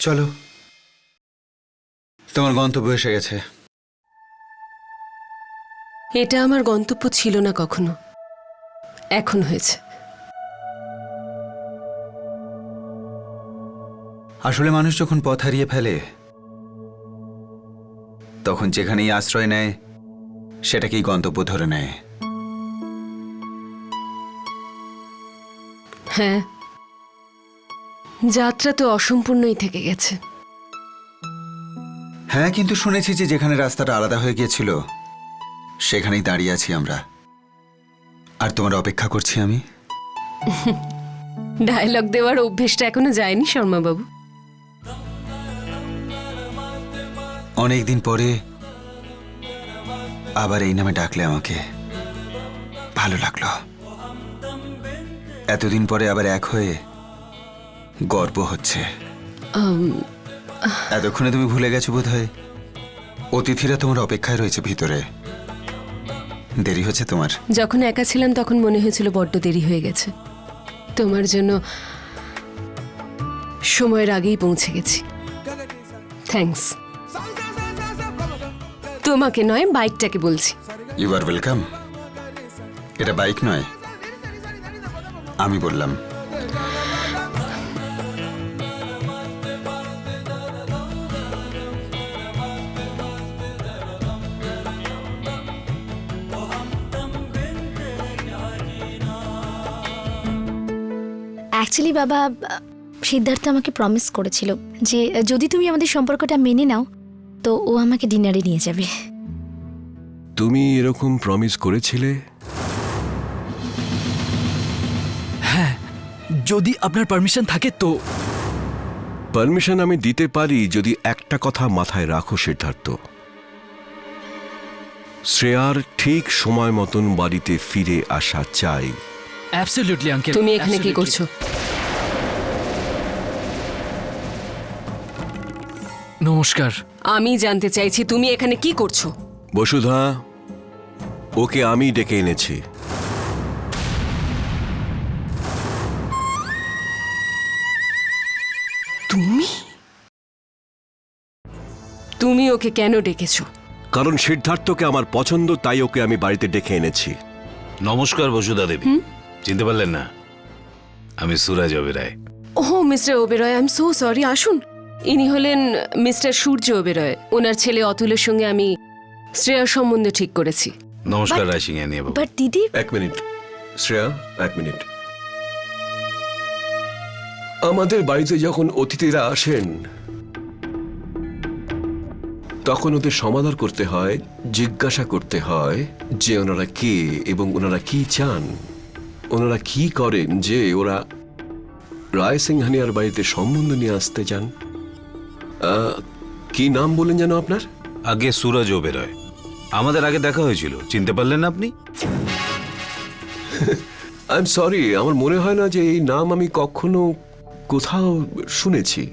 চলো, তোমার গন্তব্য এসে গেছে। এটা আমার গন্তব্য ছিল না কখনো, এখন হয়েছে। আসলে মানুষ যখন পথ হারিয়ে ফেলে তখন যেখানেই আশ্রয় নেয় সেটাকেই গন্তব্য ধরে নেয়। হ্যাঁ, যাত্রা তো অসম্পূর্ণই থেকে গেছে। হ্যাঁ, কিন্তু শুনেছি যে যেখানে রাস্তাটা আলাদা হয়ে গিয়েছিল সেখানেই দাঁড়িয়ে আছি আমরা, আর তোমার অপেক্ষা করছি আমি। ডায়লগ দেওয়ার অভ্যেসটা এখনো যায়নি শর্মাবাবু। অনেকদিন পরে আবার এই নামে ডাকলে আমাকে ভালো লাগলো। এতদিন পরে আবার এক হয়ে গর্ব হচ্ছে। এতক্ষণে তুমি ভুলে গেছো বোধহয় অতিথিরা তোমার অপেক্ষায় রয়েছে ভিতরে। দেরি হচ্ছে তোমার? যখন একা ছিলাম তখন মনে হয়েছিল বড্ড দেরি হয়ে গেছে। তোমার জন্য সময়ের আগেই পৌঁছে গেছি। থ্যাঙ্কস। তোমাকে নয়, বাইকটাকে বলছি। You are welcome. এটা বাইক নয়, আমি বললাম। অ্যাকচুয়ালি বাবা, সিদ্ধার্থ আমাকে প্রমিস করেছিল যে যদি তুমি আমাদের সম্পর্কটা মেনে নাও তো ও আমাকে ডিনারে নিয়ে যাবে। তুমি এরকম প্রমিস করেছিলে? হ্যাঁ, যদি আপনার পারমিশন থাকে তো। পারমিশন আমি দিতে পারি যদি একটা কথা মাথায় রাখো সিদ্ধার্থ, শ্রেয়ার ঠিক সময় মতন বাড়িতে ফিরে আসা চাই। Absolutely uncle. তুমি এখানে কি করছো? নমস্কার। আমি জানতে চাইছি তুমি এখানে কি করছো? বসুধা, ওকে আমি ডেকে এনেছি। তুমি তুমি ওকে কেন ডেকেছো? কারণ সিদ্ধার্থকে আমার পছন্দ, তাই ওকে আমি বাড়িতে ডেকে এনেছি। নমস্কার বসুধা দেবী, চিনতে পারলেন না? আমি Suraj Oberoi. Oh mister Oberoi, I am so sorry. আসুন, ইনি হলেন মিস্টার সূর্য ওবেরয়। ওনার ছেলে অতুলের সঙ্গে আমি শ্রেয়ার সম্বন্ধ ঠিক করেছি। নমস্কার রাইসিংহানিয়া বাবু। বাট দিদি, এক মিনিট শ্রেয়া, এক মিনিট। আমাদের বাড়িতে যখন অতিথিরা আসেন তখন ওদের সমাদর করতে হয়, জিজ্ঞাসা করতে হয় যে ওনারা কে এবং ওনারা কি চান, ওনারা কি করেন যে ওরা রায় সিংহানিয়ার বাড়িতে সম্বন্ধ নিয়ে আসতে চান। কি নাম বলেন যেন আপনার? আগে সুরজ ওবেরয়। আমাদের আগে দেখা হয়েছিল, চিনতে পারলেন না আপনি? আই এম সরি, আমার মনে হয় না যে এই নাম আমি কখনো কোথাও শুনেছি।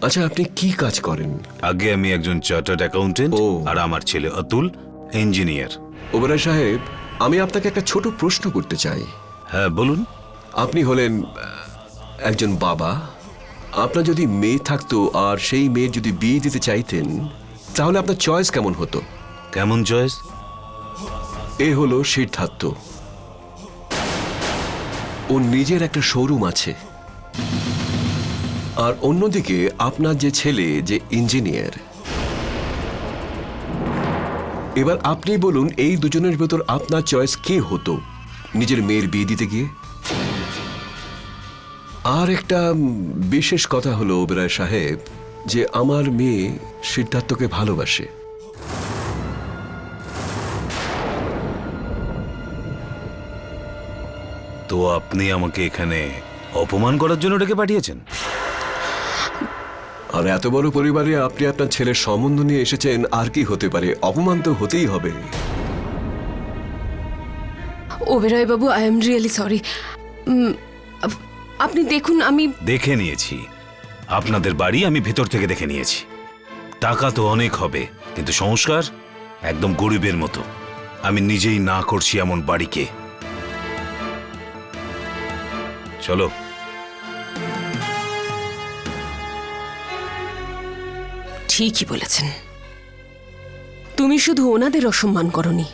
আচ্ছা, আপনি কি কাজ করেন? আগে আমি একজন চার্টার্ড অ্যাকাউন্টেন্ট, ও। আর আমার ছেলে অতুল ইঞ্জিনিয়ার। ওবেরয় সাহেব, আমি আপনাকে একটা ছোট প্রশ্ন করতে চাই। হ্যাঁ বলুন। আপনি হলেন একজন বাবা, আপনার যদি মেয়ে থাকতো আর সেই মেয়ের যদি বিয়ে দিতে চাইতেন তাহলে আপনার চয়েস কেমন হতো? কেমন চয়েস? এ হলো সিদ্ধার্থ। ওর নিজের একটা শোরুম আছে, আর অন্যদিকে আপনার যে ছেলে যে ইঞ্জিনিয়ার। এবার আপনি বলুন, এই দুজনের ভেতর আপনার চয়েস কে হতো নিজের মেয়ের বিয়ে দিতে গিয়ে? আর একটা বিশেষ কথা হলো ওবেরয় সাহেব, যে আমার মেয়ে সিদ্ধার্থকে ভালোবাসে। তো আপনি আমাকে এখানে অপমান করার জন্য ডেকে পাঠিয়েছেন? আর এত বড় পরিবারে আপনি আপনার ছেলের সম্বন্ধ নিয়ে এসেছেন, আর কি হতে পারে? অপমান তো হতেই হবে। ওবেরয় বাবু, আই এম রিয়েলি সরি। আপনি দেখুন, আমি দেখে নিয়েছি আপনাদের বাড়ি, আমি ভেতর থেকে দেখে নিয়েছি। টাকা তো অনেক হবে, কিন্তু সংস্কার একদম গরিবের মতো। আমি নিজেই না করছি এমন বাড়িকে। চলো। ঠিকই বলেছেন। তুমি শুধু ওনাদের অসম্মান করনি,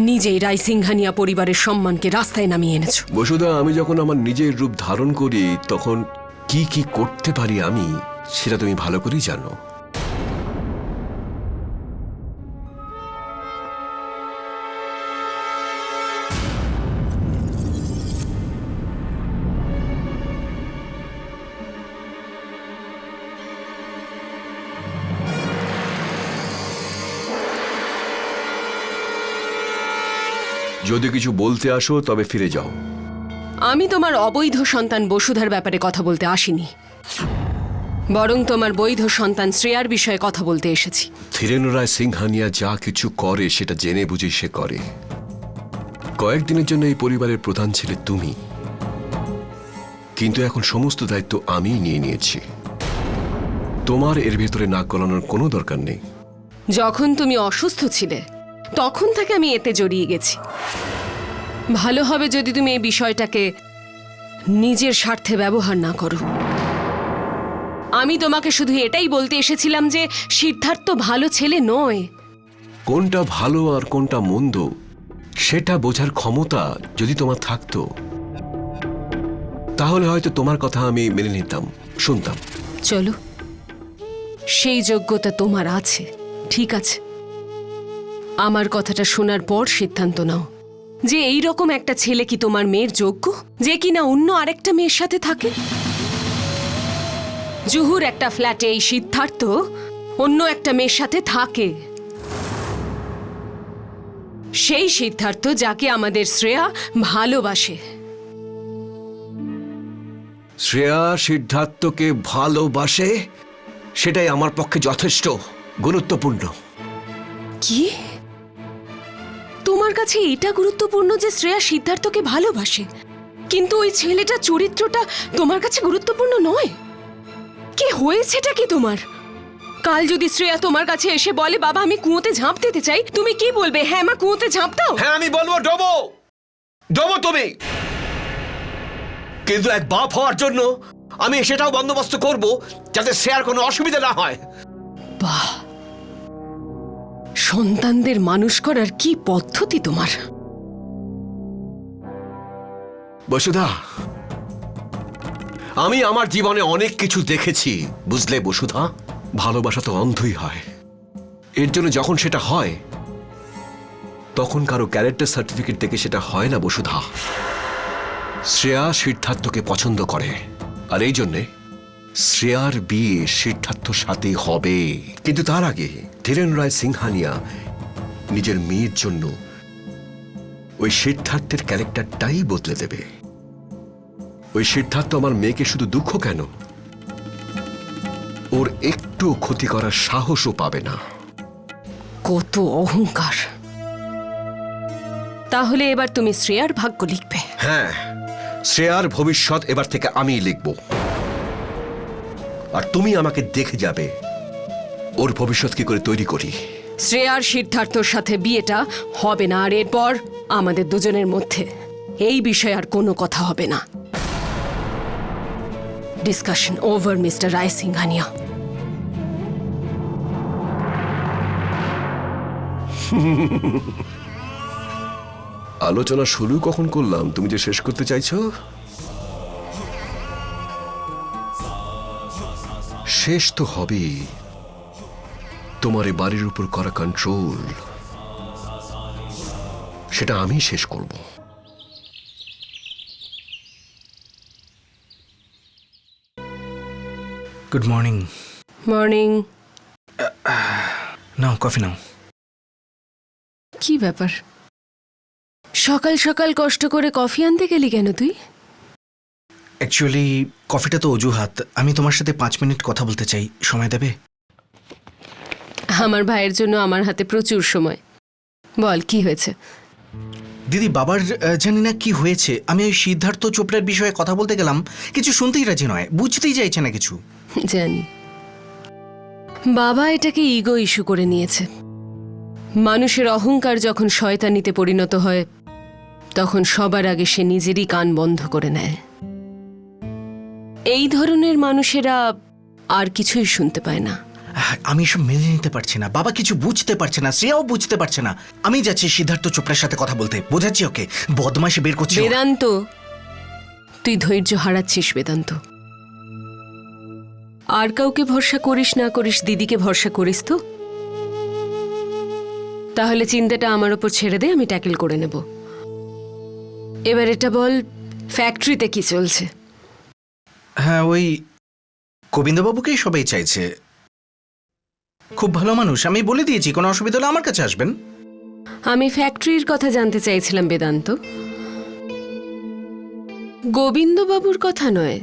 নিজেই রায়সিংহানিয়া পরিবারের সম্মানকে রাস্তায় নামিয়ে এনেছো। বসুধা, আমি যখন আমার নিজের রূপ ধারণ করি তখন কি কি করতে পারি আমি, সেটা তুমি ভালো করেই জানো। যদি কিছু বলতে আসো তবে ফিরে যাও। আমি তোমার অবৈধ সন্তান বসুধার ব্যাপারে কথা বলতে আসিনি, বরং তোমার বৈধ সন্তান শ্রেয়ার বিষয়ে কথা বলতে এসেছি। ধীরেন রায় সিংহানিয়া যা কিছু করে সেটা জেনে বুঝে সে করে। কয়েকদিনের জন্য এই পরিবারের প্রধান ছিলে তুমি, কিন্তু এখন সমস্ত দায়িত্ব আমিই নিয়ে নিয়েছি। তোমার এর ভেতরে নাক গলানোর কোনো দরকার নেই। যখন তুমি অসুস্থ ছিলে তখন থেকে আমি এতে জড়িয়ে গেছি। ভালো হবে যদি তুমি এই বিষয়টাকে নিজের স্বার্থে ব্যবহার না করো। আমি তোমাকে শুধু এটাই বলতে এসেছিলাম যে সিদ্ধার্থ ভালো ছেলে নয়। কোনটা ভালো আর কোনটা মন্দ সেটা বোঝার ক্ষমতা যদি তোমার থাকতো তাহলে হয়তো তোমার কথা আমি মেনে নিতাম, শুনতাম। চলো, সেই যোগ্যতা তোমার আছে, ঠিক আছে। আমার কথাটা শোনার পর সিদ্ধান্ত নাও যে এই রকম একটা ছেলে কি তোমার মেয়ের যোগ্য, যে কিনা অন্য আরেকটা মেয়ের সাথে থাকে। জুহুর একটা ফ্ল্যাটে এই সিদ্ধার্থ অন্য একটা মেয়ের সাথে থাকে, সেই সিদ্ধার্থ যাকে আমাদের শ্রেয়া ভালোবাসে। শ্রেয়া সিদ্ধার্থকে ভালোবাসে, সেটাই আমার পক্ষে যথেষ্ট গুরুত্বপূর্ণ। কি? তোমার কাছে এটা গুরুত্বপূর্ণ যে শ্রেয়া সিদ্ধার্থকে ভালোবাসে, কিন্তু ওই ছেলেটার চরিত্রটা তোমার কাছে গুরুত্বপূর্ণ নয়? কি হয়েছেটা কি তোমার? কাল যদি শ্রেয়া তোমার কাছে এসে বলে বাবা আমি কুয়োতে ঝাঁপ দিতে চাই, তুমি কি বলবে? হ্যাঁ মা, কুয়োতে ঝাঁপ দাও। হ্যাঁ, আমি বলবো ডোবো ডোবো তুমি, কিন্তু এক বাপ হওয়ার জন্য আমি সেটাও বন্দোবস্ত করব যাতে শ্রেয়ার কোনো অসুবিধা না হয়। বাহ, সন্তানদের মানুষ করার কি পদ্ধতি তোমার! বসুধা, আমি আমার জীবনে অনেক কিছু দেখেছি, বুঝলে বসুধা? ভালোবাসা তো অন্ধই হয়। এর জন্য যখন সেটা হয় তখন কারো ক্যারেক্টার সার্টিফিকেট দেখে সেটা হয় না বসুধা। শ্রেয়া সিদ্ধার্থকে পছন্দ করে, আর এই জন্যে শ্রেয়ার বিয়ে সিদ্ধার্থর সাথে হবে। কিন্তু তার আগে ধীরেন রায় সিংহানিয়া নিজের মেয়ের জন্য ওই সিদ্ধার্থের ক্যারেক্টারটাই বদলে দেবে। ওই সিদ্ধার্থ আমার মেয়েকে শুধু দুঃখ কেন, ওর একটু ক্ষতি করার সাহসও পাবে না। কত অহংকার! তাহলে এবার তুমি শ্রেয়ার ভাগ্য লিখবে? হ্যাঁ, শ্রেয়ার ভবিষ্যৎ এবার থেকে আমিই লিখব, আর তুমি আমাকে দেখে যাবে ওর ভবিষ্যৎ কি করে তৈরি করি। শ্রেয়ার সিদ্ধার্থর সাথে বিয়েটা হবে না, আর এরপর আমাদের দুজনের মধ্যে এই বিষয়ে আর কোনো কথা হবে না। ডিসকাশন ওভার, মিস্টার রায় সিংহানিয়া। আলোচনা শুরু কখন করলাম, তুমি যে শেষ করতে চাইছো? শেষ তো হবেই। তোমার এই বাড়ির উপর করা কন্ট্রোল সেটা আমি শেষ করব। Good morning. মর্নিং। নাও কফি নাও। কি ব্যাপার, সকাল সকাল কষ্ট করে কফি আনতে গেলি কেন তুই? অ্যাকচুয়ালি কফিটা তো অজুহাত। আমি তোমার সাথে 5 মিনিট কথা বলতে চাই, সময় দেবে? আমার ভাইয়ের জন্য আমার হাতে প্রচুর সময়। বল, কি হয়েছে? দিদি, বাবার জানি না কি হয়েছে। আমি ওই সিদ্ধার্থ চোপড়ার বিষয়ে কথা বলতে গেলাম, কিছু শুনতেই রাজি নয়, বুঝতেই চাইছে না কিছু। জানি, বাবা এটাকে ইগো ইস্যু করে নিয়েছে। মানুষের অহংকার যখন শয়তানিতে পরিণত হয় তখন সবার আগে সে নিজেরই কান বন্ধ করে নেয়। এই ধরনের মানুষেরা আর কিছুই শুনতে পায় না। আমি এসব মেনে নিতে পারছি না। বাবা কিছু বুঝতে পারছে না, শ্রেয়াও বুঝতে পারছে না। আমি যাচ্ছি সিদ্ধার্থ চোপড়ার সাথে কথা বলতে, বোঝাচ্ছি ওকে। বদমাইশি বের করছি ও। বেদান্ত, তুই ধৈর্য হারাচ্ছিস বেদান্ত। আর কাউকে ভরসা করিস না করিস, দিদিকে ভরসা করিস তো? তাহলে চিন্তাটা আমার ওপর ছেড়ে দে, আমি ট্যাকেল করে নেব। এবার এটা বল, ফ্যাক্টরিতে কি চলছে? হ্যাঁ, ওই গোবিন্দবাবুকেই সবাই চাইছে। খুব ভালো মানুষ, আমি বলে দিয়েছি কোনো অসুবিধা হলে আমার কাছে আসবেন। আমি ফ্যাক্টরির কথা জানতে চাইছিলাম বেদান্ত, গোবিন্দবাবুর কথা নয়।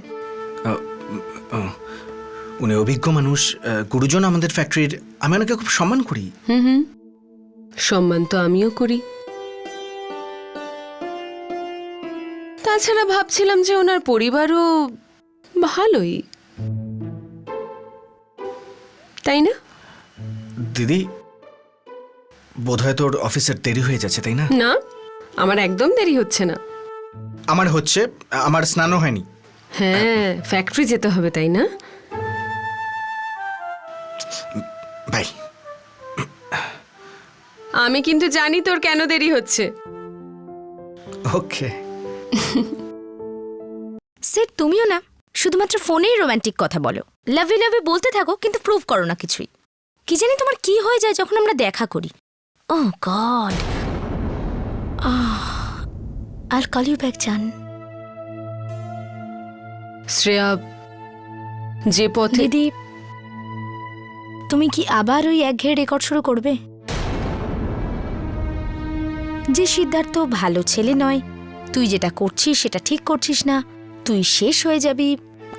উনি অভিজ্ঞ মানুষ, গুরুজন আমাদের ফ্যাক্টরির। আমি ওনাকে খুব সম্মান করি। হুম, সম্মান তো আমিও করি। তাছাড়া ভাবছিলাম যে ওনার পরিবারও ভালোই, তাই না? দিদি, বোধহয় তোর অফিসের দেরি হয়ে যাচ্ছে, তাই না? না, আমার একদম দেরি হচ্ছে না। আমার হচ্ছে, আমার স্নানও হয়নি। হ্যাঁ, ফ্যাক্টরি যেতে হবে, তাই না? ভাই, আমি কিন্তু জানি তোর কেন দেরি হচ্ছে। ওকে। সেট, তুমিও না শুধুমাত্র ফোনেই রোম্যান্টিক কথা বলো, লাভ ইউ বলতে থাকো, কিন্তু প্রুভ করো না কিছুই। কি জানি তোমার কি হয়ে যায় যখন আমরা দেখা করি। Oh God, I call you back জান। শ্রেয়া, যে পথে দিদি, তুমি কি আবার ওই একঘেয়ে রেকর্ড শুরু করবে? যে সিদ্ধার্থ ভালো ছেলে নয়, তুই যেটা করছিস সেটা ঠিক করছিস না, তুই শেষ হয়ে যাবি,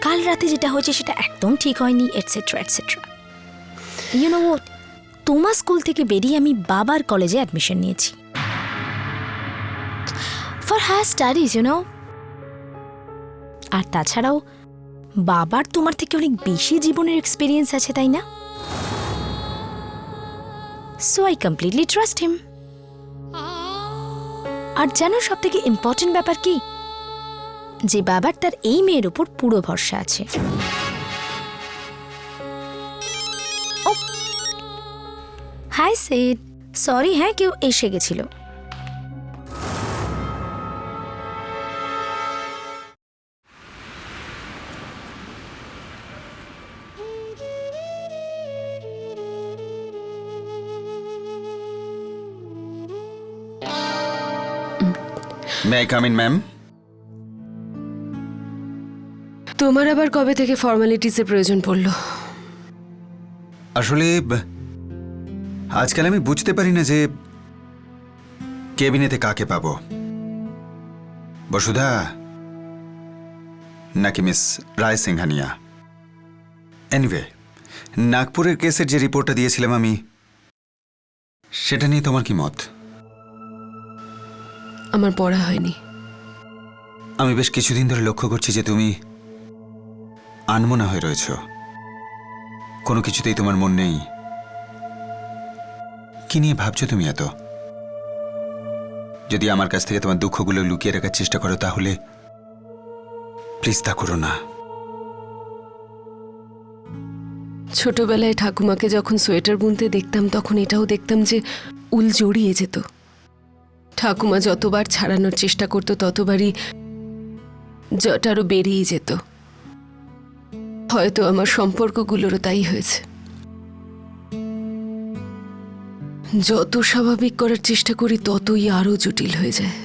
কাল রাতে যেটা হয়েছে সেটা একদম ঠিক হয়নি, et cetera et cetera. You know what, তোমার স্কুল থেকে বেরিয়ে আমি বাবার কলেজে অ্যাডমিশন নিয়েছি for higher studies, you know. আর তাছাড়াও বাবার তোমার থেকে অনেক বেশি জীবনের এক্সপিরিয়েন্স আছে, তাই না? So I completely trust him. আর জানো সব থেকে ইম্পর্টেন্ট ব্যাপার কি? যে বাবার তার এই মেয়ের উপর পুরো ভরসা আছে। হাই সেড, সরি, হ্যাঁ কেউ এসে গেছিল। May I come in ma'am? তোমার আবার কবে থেকে ফর্মালিটিসের প্রয়োজন পড়লো? আসলে আজকাল আমি বুঝতে পারি না যে কেবিনেতে কাকে পাবো, বসুধা নাকি মিস রায় সিংহানিয়া। এনিওয়ে, নাগপুরের কেসের যে রিপোর্টটা দিয়েছিলাম আমি, সেটা নিয়ে তোমার কি মত? আমার পড়া হয়নি। আমি বেশ কিছুদিন ধরে লক্ষ্য করছি যে তুমি আনমনা হয়ে রয়েছ, কোনো কিছুতেই তোমার মন নেই। কি নিয়ে ভাবছো তুমি এত? যদি আমার কাছ থেকে তোমার দুঃখগুলো লুকিয়ে রাখার চেষ্টা করো তাহলে প্লিজ তা করো না। ছোটবেলায় ঠাকুমাকে যখন সোয়েটার বুনতে দেখতাম তখন এটাও দেখতাম যে উল জড়িয়ে যেত। ঠাকুমা যতবার ছাড়ানোর চেষ্টা করতো ততবারই জট আরো বেরিয়ে যেত। হয়তো আমার সম্পর্কগুলোরও তাই হয়েছে। যত স্বাভাবিক করার চেষ্টা করি ততই আরো জটিল হয়ে যায়।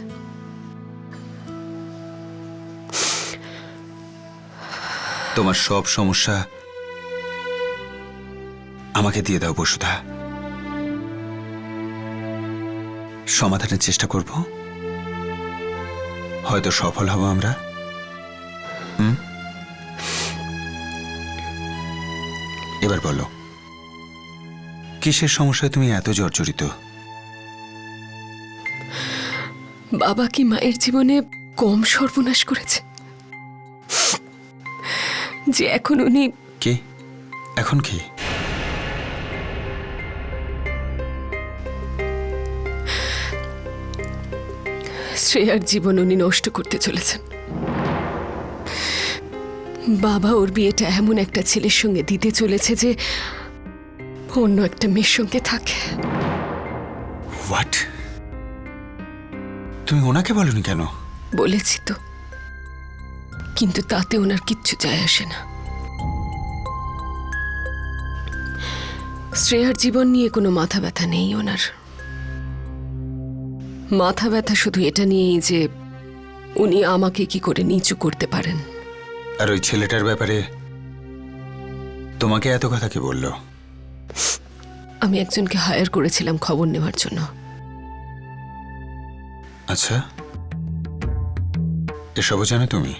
তোমার সব সমস্যা আমাকে দিয়ে দাও বসুধা, সমাধানের চেষ্টা করব, হয়তো সফল হব আমরা। এবার বলো, কিসের সমস্যায় তুমি এত জর্জরিত? বাবা কি মায়ের জীবনে কম সর্বনাশ করেছে যে এখন উনি কি? এখন কি? শ্রেয়ার জীবন উনি নষ্ট করতে চলেছেন। বাবা ওর বিয়েটা এমন একটা ছেলের সঙ্গে দিতে চলেছে যে অন্য একটা মেয়ের সঙ্গে থাকে। হোয়াট? তুমি ওনাকে বলনি কেন? বলেছি তো, কিন্তু তাতে ওনার কিচ্ছু যায় আসে না। শ্রেয়ার জীবন নিয়ে কোনো মাথা ব্যথা নেই ওনার। মাথা ব্যথা শুধু এটা নিয়েই যে উনি আমাকে কি করে নিচু করতে পারেন। আর ওই ছেলেটার ব্যাপারে তোমাকে এত কথা কে বললো? আমি একজনকে হায়ার করেছিলাম খবর নেওয়ার জন্য। আচ্ছা, এসবও জানো তুমি?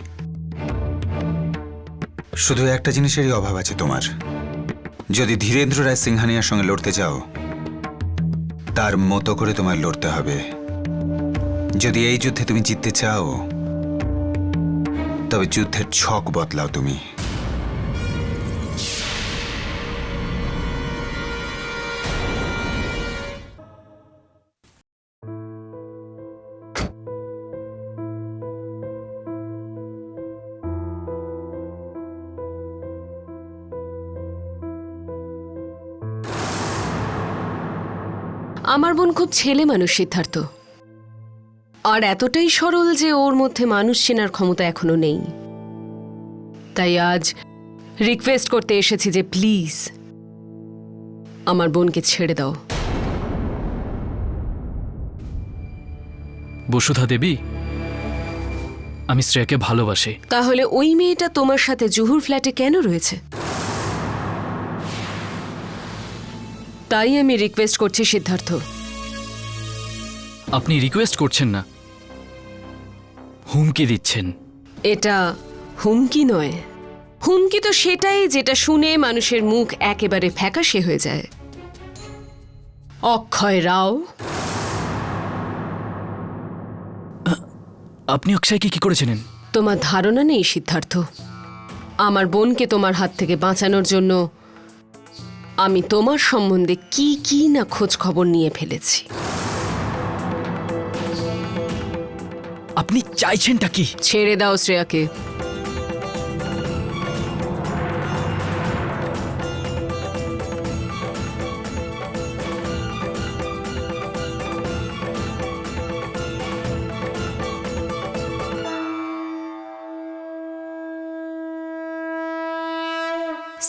শুধু একটা জিনিসেরই অভাব আছে তোমার। যদি ধীরেন্দ্র রায় সিংহানিয়ার সঙ্গে লড়তে যাও, তার মতো করে তোমার লড়তে হবে। যদি এই যুদ্ধে তুমি জিততে চাও, তবে যুদ্ধের ছক বদলাও তুমি। আমার বোন খুব ছেলে মানুষ সিদ্ধার্থ, আর এতটাই সরল যে ওর মধ্যে মানুষ চেনার ক্ষমতা এখনো নেই। তাই আজ রিকোয়েস্ট করতে এসেছি যে প্লিজ আমার বোনকে ছেড়ে দাও। বসুধা দেবী, আমি শ্রেয়াকে ভালোবাসি। তাহলে ওই মেয়েটা তোমার সাথে জুহুর ফ্ল্যাটে কেন রয়েছে? তাই আমি রিকোয়েস্ট করছি সিদ্ধার্থ। আপনি রিকোয়েস্ট করছেন না, হুমকি দিচ্ছেন। এটা হুমকি নয়। হুমকি তো সেটাই যেটা শুনে মানুষের মুখ একেবারে ফ্যাকাশে হয়ে যায়। অক্ষয় রাও, আপনি অক্ষয়কে কি করেছিলেন? তোমার ধারণা নেই সিদ্ধার্থ। আমার বোনকে তোমার হাত থেকে বাঁচানোর জন্য আমি তোমার সম্বন্ধে কি কি না খোঁজ খবর নিয়ে ফেলেছি। আপনি চাইছেনটা কি? ছেড়ে দাও শ্রেয়াকে।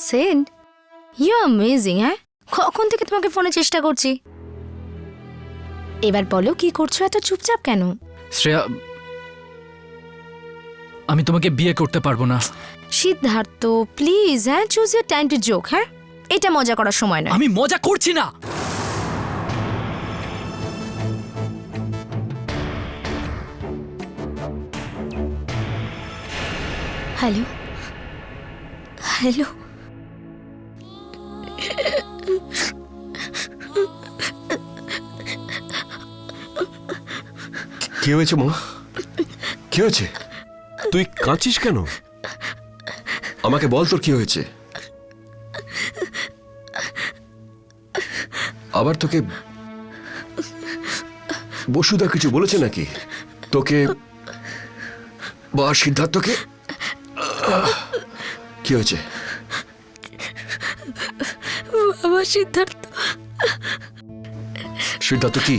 Sen, you amazing. হ্যাঁ, কখন থেকে তোমাকে ফোনে চেষ্টা করছি। এবার বলো, কি করছো এত চুপচাপ কেন? শ্রেয়া, আমি তোমাকে বিয়ে করতে পারবো না। সিদ্ধার্থ প্লিজ, হ্যাঁ, choose year time to joke. হ্যাঁ, এটা মজা করার সময় নয়। আমি মজা করছি না। হ্যালো হ্যালো, কি হয়েছে মা? কি হয়েছে? তুই কাঁদছিস কেন? আমাকে বল তোর কি হয়েছে। আবার তোকে বসুদা কিছু বলেছে নাকি তোকে বা সিদ্ধার্থকে? কি হয়েছে? বাবা সিদ্ধার্থ, সিদ্ধার্থ কি?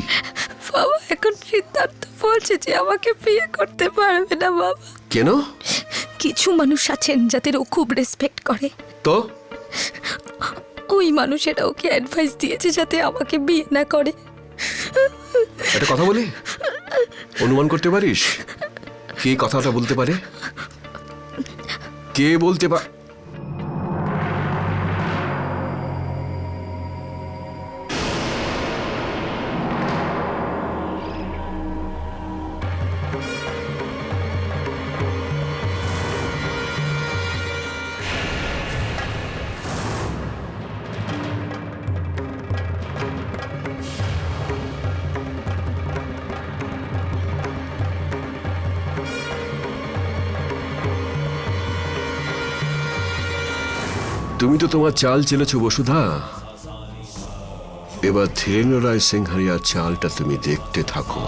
বাবা এখন সিদ্ধার্থ বলছে যে আমাকে বিয়ে করতে পারবে না। বাবা, কেন? কিছু মানুষ আছেন যাদের ও খুব রেসপেক্ট করে, তো ওই মানুষেরা ওকে অ্যাডভাইস দিয়েছে যাতে আমাকে বিয়ে না করে। একটা কথা বলি, অনুমান করতে পারিস কে কথাটা বলতে পারে? কে বলতে পারে? তুমি তো তোমার চাল চেলেছ বসুধা, এবার ধীরেন্দ্র রায় সিংহানিয়ার চালটা তুমি দেখতে থাকো।